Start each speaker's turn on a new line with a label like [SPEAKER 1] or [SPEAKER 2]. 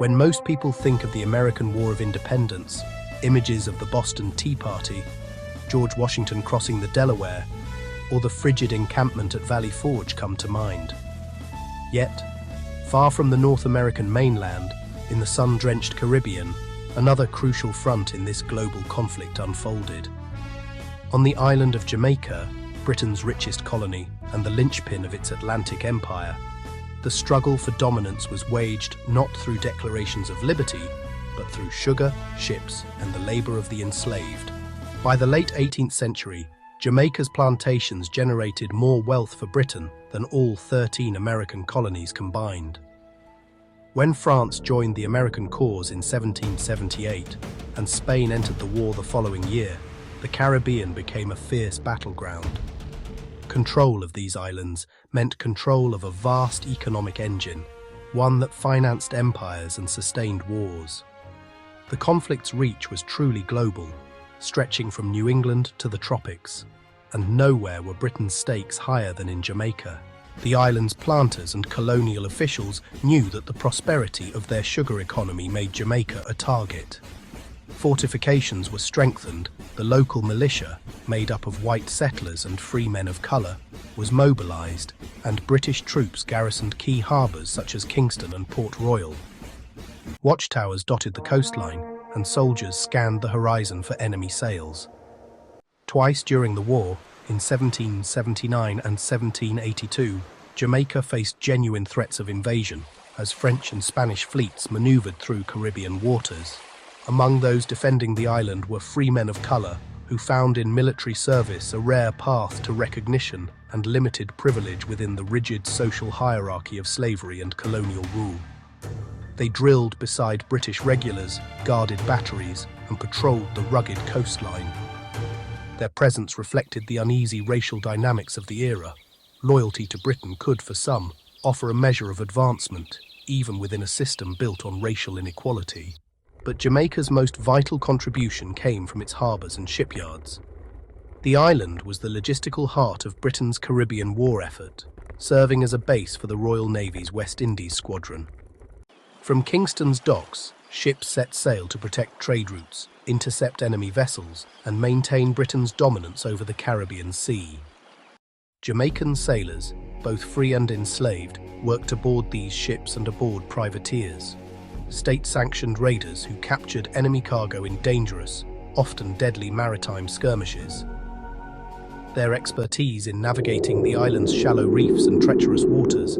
[SPEAKER 1] When most people think of the American War of Independence, images of the Boston Tea Party, George Washington crossing the Delaware, or the frigid encampment at Valley Forge come to mind. Yet, far from the North American mainland, in the sun-drenched Caribbean, another crucial front in this global conflict unfolded. On the island of Jamaica, Britain's richest colony and the linchpin of its Atlantic empire, the struggle for dominance was waged not through declarations of liberty, but through sugar, ships, and the labor of the enslaved. By the late 18th century, Jamaica's plantations generated more wealth for Britain than all 13 American colonies combined. When France joined the American cause in 1778 and Spain entered the war the following year, the Caribbean became a fierce battleground. Control of these islands meant control of a vast economic engine, one that financed empires and sustained wars. The conflict's reach was truly global, stretching from New England to the tropics, and nowhere were Britain's stakes higher than in Jamaica. The island's planters and colonial officials knew that the prosperity of their sugar economy made Jamaica a target. Fortifications were strengthened, the local militia, made up of white settlers and free men of colour, was mobilised, and British troops garrisoned key harbours such as Kingston and Port Royal. Watchtowers dotted the coastline, and soldiers scanned the horizon for enemy sails. Twice during the war, in 1779 and 1782, Jamaica faced genuine threats of invasion as French and Spanish fleets manoeuvred through Caribbean waters. Among those defending the island were free men of colour who found in military service a rare path to recognition and limited privilege within the rigid social hierarchy of slavery and colonial rule. They drilled beside British regulars, guarded batteries, and patrolled the rugged coastline. Their presence reflected the uneasy racial dynamics of the era. Loyalty to Britain could, for some, offer a measure of advancement, even within a system built on racial inequality. But Jamaica's most vital contribution came from its harbours and shipyards. The island was the logistical heart of Britain's Caribbean war effort, serving as a base for the Royal Navy's West Indies Squadron. From Kingston's docks, ships set sail to protect trade routes, intercept enemy vessels, and maintain Britain's dominance over the Caribbean Sea. Jamaican sailors, both free and enslaved, worked aboard these ships and aboard privateers, state-sanctioned raiders who captured enemy cargo in dangerous, often deadly maritime skirmishes. Their expertise in navigating the island's shallow reefs and treacherous waters